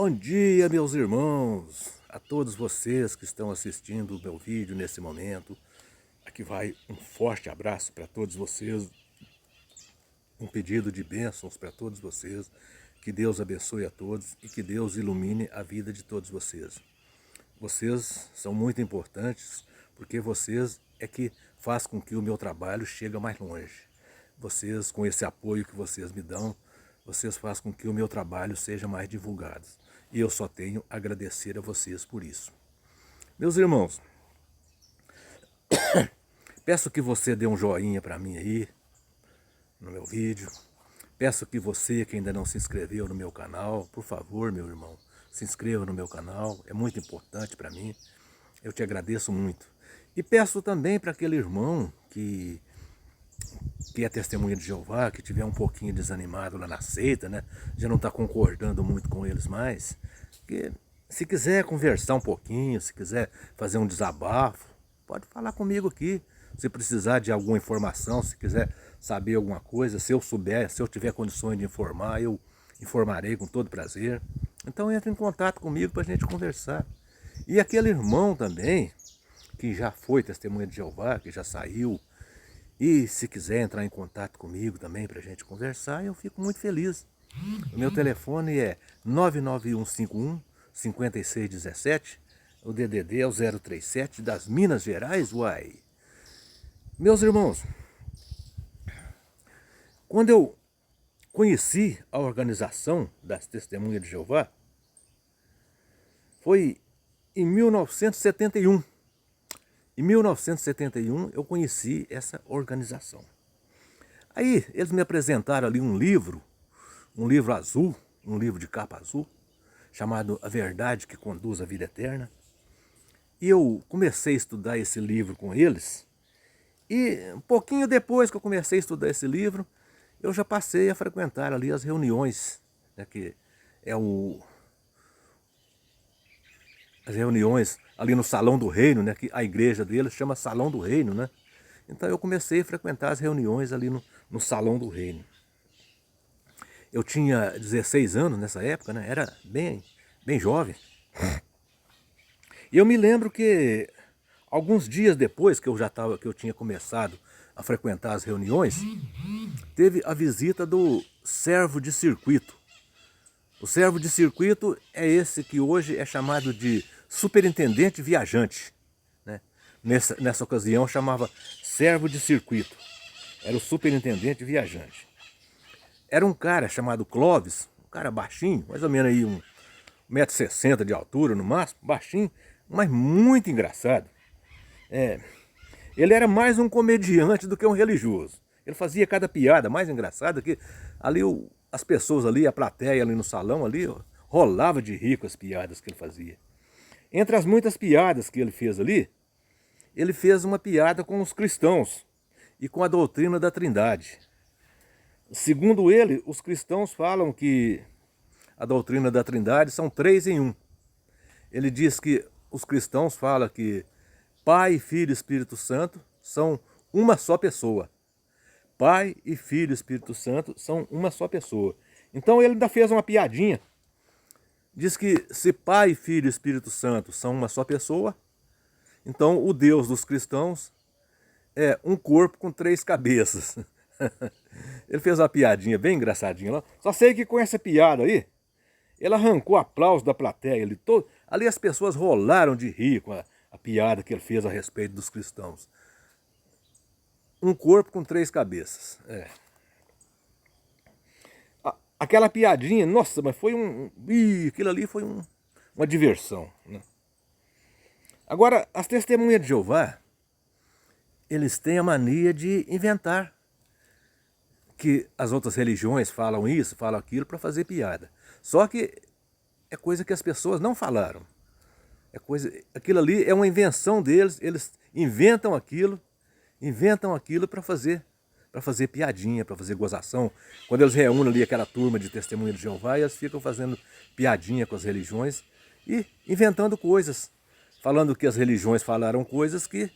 Bom dia, meus irmãos, a todos vocês que estão assistindo o meu vídeo nesse momento. Aqui vai um forte abraço para todos vocês, um pedido de bênçãos para todos vocês. Que Deus abençoe a todos e que Deus ilumine a vida de todos vocês. Vocês são muito importantes porque vocês é que faz com que o meu trabalho chegue mais longe. Vocês, com esse apoio que vocês me dão, vocês fazem com que o meu trabalho seja mais divulgado. E eu só tenho a agradecer a vocês por isso. Meus irmãos, peço que você dê um joinha para mim aí, no meu vídeo. Peço que você que ainda não se inscreveu no meu canal, por favor, meu irmão, se inscreva no meu canal, é muito importante para mim. Eu te agradeço muito. E peço também para aquele irmão que é testemunha de Jeová, que tiver um pouquinho desanimado lá na seita, né? Já não está concordando muito com eles mais, que se quiser conversar um pouquinho, se quiser fazer um desabafo, pode falar comigo aqui. Se precisar de alguma informação, se quiser saber alguma coisa, se eu souber, se eu tiver condições de informar, eu informarei com todo prazer. Então entre em contato comigo para a gente conversar. E aquele irmão também, que já foi testemunha de Jeová, que já saiu, e se quiser entrar em contato comigo também para a gente conversar, eu fico muito feliz. O meu telefone é 99151-5617, o DDD é o 037 das Minas Gerais, uai. Meus irmãos, quando eu conheci a organização das Testemunhas de Jeová, foi em 1971. Em 1971 eu conheci essa organização. Aí eles me apresentaram ali um livro azul, um livro de capa azul, chamado A Verdade que Conduz à Vida Eterna. E eu comecei a estudar esse livro com eles, e um pouquinho depois que eu comecei a estudar esse livro, eu já passei a frequentar ali as reuniões, né, que é as reuniões ali no Salão do Reino, né, que a igreja deles chama Salão do Reino, né? Então eu comecei a frequentar as reuniões ali no Salão do Reino. Eu tinha 16 anos nessa época, né? Era bem jovem. E eu me lembro que alguns dias depois que eu tinha começado a frequentar as reuniões, teve a visita do servo de circuito. O servo de circuito é esse que hoje é chamado de superintendente viajante, né? Nessa ocasião chamava servo de circuito. Era o superintendente viajante. Era um cara chamado Clóvis, um cara baixinho, mais ou menos aí 1,60 m de altura no máximo, baixinho, mas muito engraçado. Ele era mais um comediante do que um religioso. Ele fazia cada piada mais engraçada que ali as pessoas ali, a plateia ali no salão ali, rolava de rir com as piadas que ele fazia. Entre as muitas piadas que ele fez ali, ele fez uma piada com os cristãos e com a doutrina da Trindade. Segundo ele, os cristãos falam que a doutrina da Trindade são 3 em 1. Ele diz que os cristãos falam que Pai, Filho e Espírito Santo são uma só pessoa. Pai e Filho e Espírito Santo são uma só pessoa. Então ele ainda fez uma piadinha. Diz que se Pai, Filho e Espírito Santo são uma só pessoa, então o Deus dos cristãos é um corpo com 3 cabeças. Ele fez uma piadinha bem engraçadinha lá. Só sei que com essa piada aí, ele arrancou aplauso da plateia. Ali as pessoas rolaram de rir com a piada que ele fez a respeito dos cristãos. Um corpo com 3 cabeças. Aquela piadinha, nossa, mas foi aquilo ali foi uma diversão, né? Agora, as testemunhas de Jeová, eles têm a mania de inventar que as outras religiões falam isso, falam aquilo para fazer piada. Só que é coisa que as pessoas não falaram. Aquilo ali é uma invenção deles, eles inventam aquilo para fazer piadinha, para fazer gozação. Quando eles reúnem ali aquela turma de testemunha de Jeová, eles ficam fazendo piadinha com as religiões e inventando coisas, falando que as religiões falaram coisas que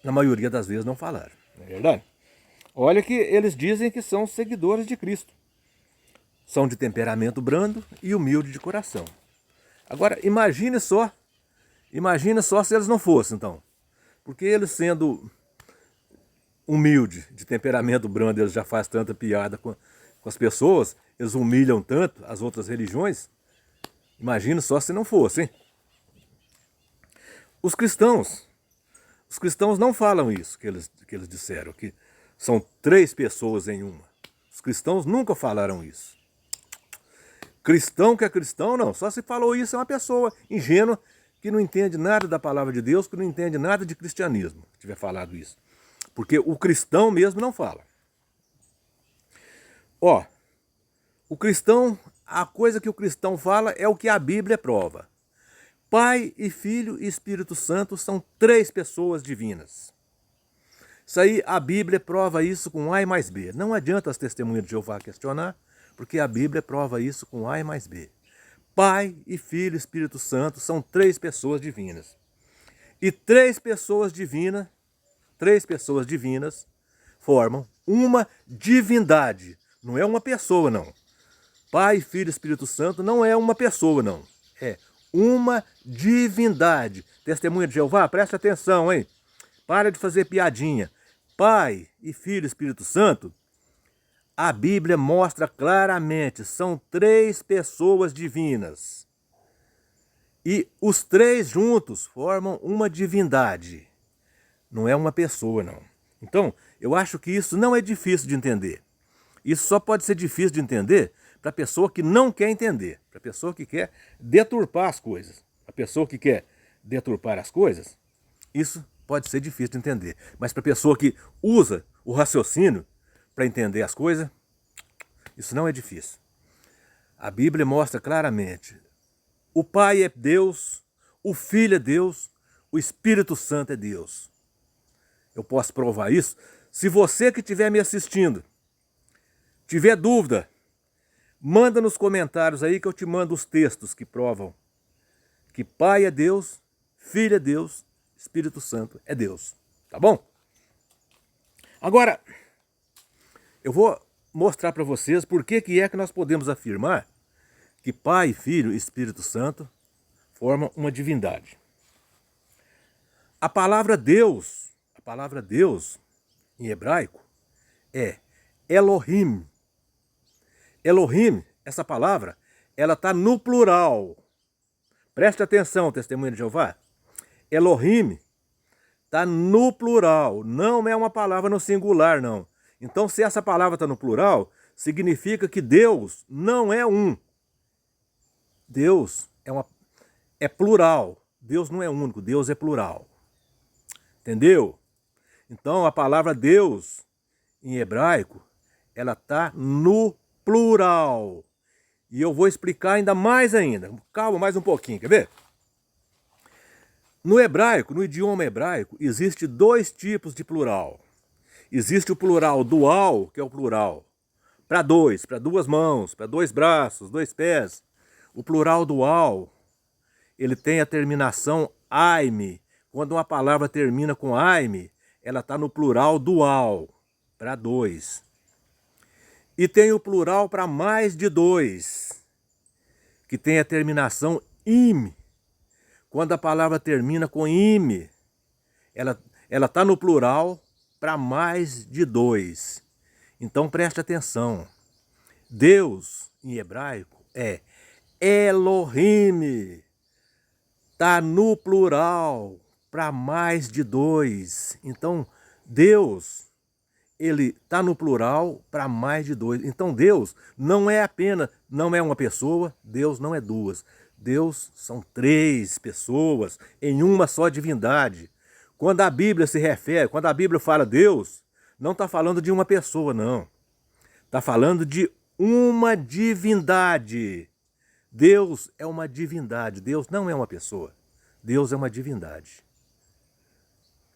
na maioria das vezes não falaram, não é verdade? Olha que eles dizem que são seguidores de Cristo. são de temperamento brando e humilde de coração. Agora, imagine só se eles não fossem, então. Porque eles sendo humilde, de temperamento brando, eles já fazem tanta piada com as pessoas, eles humilham tanto as outras religiões. Imagina só se não fosse, hein? Os cristãos não falam isso que eles disseram, que são 3 pessoas em uma. Os cristãos nunca falaram isso. Cristão que é cristão, não. Só se falou isso é uma pessoa ingênua que não entende nada da palavra de Deus, que não entende nada de cristianismo, que tiver falado isso. Porque o cristão mesmo não fala. Ó, o cristão, a coisa que o cristão fala é o que a Bíblia prova. Pai e Filho e Espírito Santo são 3 pessoas divinas. Isso aí, a Bíblia prova isso com A e mais B. Não adianta as testemunhas de Jeová questionar, porque a Bíblia prova isso com A e mais B. Pai e Filho e Espírito Santo são 3 pessoas divinas. E 3 pessoas divinas formam uma divindade. Não é uma pessoa, não. Pai, Filho e Espírito Santo não é uma pessoa, não. É uma divindade. Testemunha de Jeová, preste atenção, hein? Para de fazer piadinha. Pai e Filho e Espírito Santo, a Bíblia mostra claramente, são 3 pessoas divinas. E os 3 juntos formam uma divindade. Não é uma pessoa, não. Então, eu acho que isso não é difícil de entender. Isso só pode ser difícil de entender para a pessoa que não quer entender, para a pessoa que quer deturpar as coisas. A pessoa que quer deturpar as coisas, isso pode ser difícil de entender. Mas para a pessoa que usa o raciocínio para entender as coisas, isso não é difícil. A Bíblia mostra claramente, o Pai é Deus, o Filho é Deus, o Espírito Santo é Deus. Eu posso provar isso. Se você que estiver me assistindo tiver dúvida, manda nos comentários aí que eu te mando os textos que provam que Pai é Deus, Filho é Deus, Espírito Santo é Deus. Tá bom? Agora, eu vou mostrar para vocês por que é que nós podemos afirmar que Pai, Filho e Espírito Santo formam uma divindade. A palavra Deus em hebraico é Elohim. Elohim, essa palavra, ela está no plural. Preste atenção, testemunha de Jeová. Elohim está no plural, não é uma palavra no singular, não. Então, se essa palavra está no plural, significa que Deus não é um. Deus é plural. Deus não é único, Deus é plural. Entendeu? Então, a palavra Deus, em hebraico, ela está no plural. E eu vou explicar ainda mais ainda. Calma mais um pouquinho, quer ver? No hebraico, no idioma hebraico, existe 2 tipos de plural. Existe o plural dual, que é o plural para 2, para 2 mãos, para 2 braços, 2 pés. O plural dual, ele tem a terminação aime. Quando uma palavra termina com aime, ela está no plural dual, para 2. E tem o plural para mais de 2, que tem a terminação ime. Quando a palavra termina com ime, ela está no plural para mais de 2. Então preste atenção. Deus, em hebraico, é Elohim. Está no plural para mais de 2. Então, Deus, ele está no plural para mais de 2. Então, Deus não é uma pessoa, Deus não é 2. Deus são 3 pessoas em uma só divindade. Quando a Bíblia fala Deus, não está falando de uma pessoa, não. Está falando de uma divindade. Deus é uma divindade. Deus não é uma pessoa. Deus é uma divindade.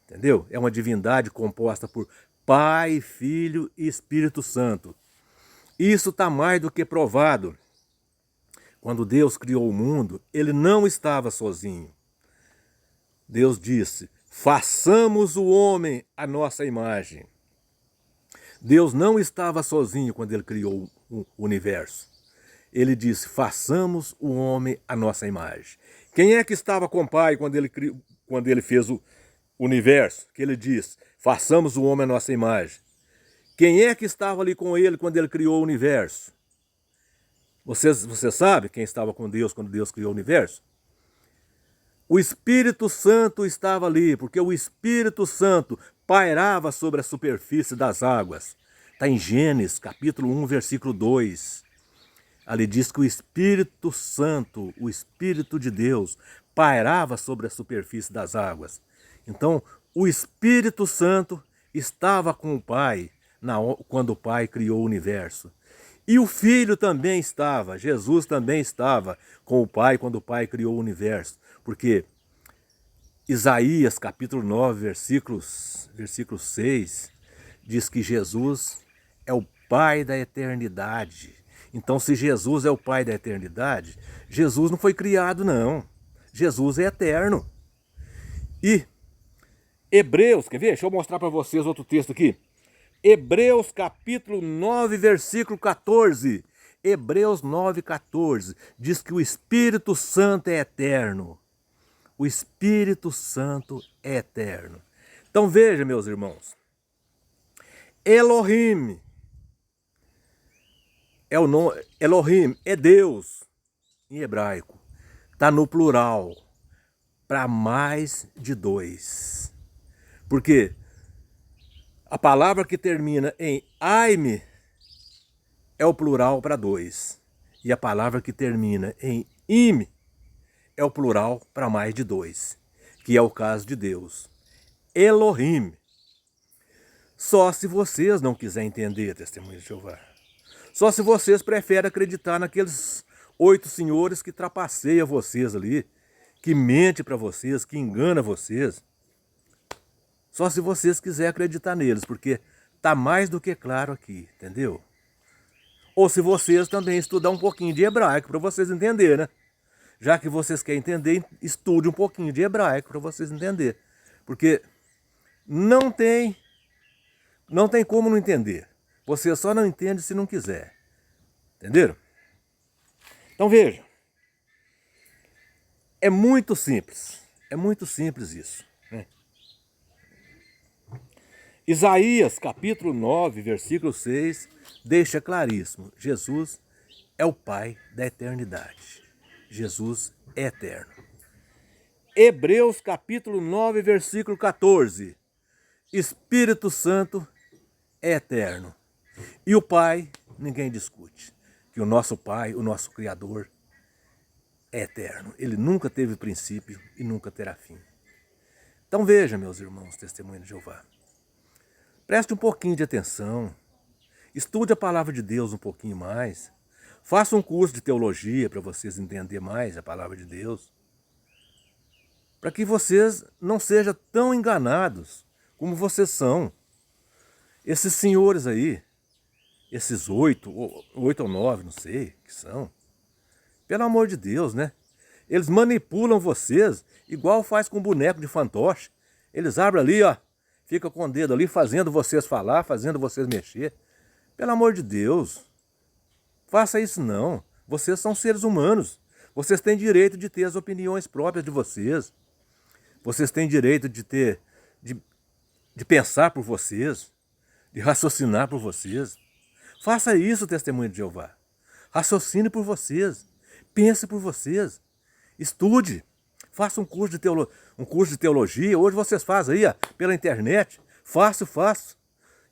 Entendeu? É uma divindade composta por Pai, Filho e Espírito Santo. Isso está mais do que provado. Quando Deus criou o mundo, ele não estava sozinho. Deus disse, façamos o homem à nossa imagem. Deus não estava sozinho quando ele criou o universo. ele disse, façamos o homem à nossa imagem. Quem é que estava com o Pai quando ele fez o universo? Que ele disse, façamos o homem à nossa imagem. Quem é que estava ali com ele quando ele criou o universo? Você sabe quem estava com Deus quando Deus criou o universo? O Espírito Santo estava ali, porque o Espírito Santo pairava sobre a superfície das águas. Está em Gênesis, capítulo 1, versículo 2. Ali diz que o Espírito Santo, o Espírito de Deus, pairava sobre a superfície das águas. Então, o Espírito Santo estava com o Pai quando o Pai criou o universo. E o Filho também estava, Jesus também estava com o Pai quando o Pai criou o universo. Porque Isaías, capítulo 9, versículo 6, diz que Jesus é o Pai da eternidade. Então, se Jesus é o Pai da eternidade, Jesus não foi criado, não. Jesus é eterno. E Hebreus, quer ver? Deixa eu mostrar para vocês outro texto aqui. Hebreus capítulo 9, versículo 14. Hebreus 9, 14. Diz que o Espírito Santo é eterno. O Espírito Santo é eterno. Então veja, meus irmãos. Elohim é o nome, Elohim é Deus em hebraico. Está no plural, para mais de dois. Porque a palavra que termina em aime é o plural para dois. E a palavra que termina em im é o plural para mais de dois, que é o caso de Deus. Elohim. Só se vocês não quiserem entender, testemunho de Jeová. Só se vocês preferem acreditar naqueles 8 senhores que trapaceiam vocês ali, que mente para vocês, que engana vocês. Só se vocês quiserem acreditar neles, porque está mais do que claro aqui, entendeu? Ou se vocês também estudar um pouquinho de hebraico para vocês entenderem, né? Já que vocês querem entender, estude um pouquinho de hebraico para vocês entenderem. Porque não tem como não entender. Você só não entende se não quiser. Entenderam? Então veja. É muito simples. É muito simples isso. Né? Isaías capítulo 9, versículo 6, deixa claríssimo. Jesus é o Pai da eternidade. Jesus é eterno. Hebreus capítulo 9, versículo 14. Espírito Santo é eterno. E o Pai, ninguém discute. Que o nosso Pai, o nosso Criador, é eterno. Ele nunca teve princípio e nunca terá fim. Então veja, meus irmãos, testemunho de Jeová. Preste um pouquinho de atenção. Estude a palavra de Deus um pouquinho mais. Faça um curso de teologia para vocês entenderem mais a palavra de Deus. Para que vocês não sejam tão enganados como vocês são. Esses senhores aí, esses 8 ou 9, não sei, que são. Pelo amor de Deus, né? Eles manipulam vocês igual faz com boneco de fantoche. Eles abrem ali, ó, fica com o dedo ali fazendo vocês falar, fazendo vocês mexer. Pelo amor de Deus. Faça isso não. Vocês são seres humanos. Vocês têm direito de ter as opiniões próprias de vocês. Vocês têm direito de pensar por vocês, de raciocinar por vocês. Faça isso, testemunho de Jeová. Raciocine por vocês. Pense por vocês. Estude. Faça um curso de teologia. Hoje vocês fazem aí, ó, pela internet. Fácil.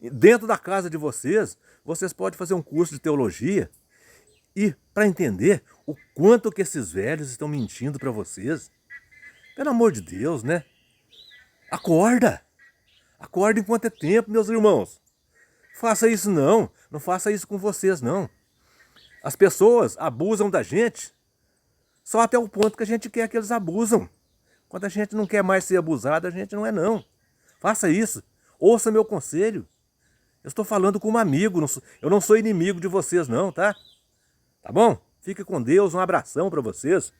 Dentro da casa de vocês, vocês podem fazer um curso de teologia. E para entender o quanto que esses velhos estão mentindo para vocês. Pelo amor de Deus, né? Acorda! Acorda enquanto é tempo, meus irmãos. Faça isso não. Não faça isso com vocês, não. As pessoas abusam da gente só até o ponto que a gente quer que eles abusam. Quando a gente não quer mais ser abusado, a gente não é não. Faça isso. Ouça meu conselho. Eu estou falando como amigo. Eu não sou inimigo de vocês não, tá? Tá bom? Fique com Deus. Um abração para vocês.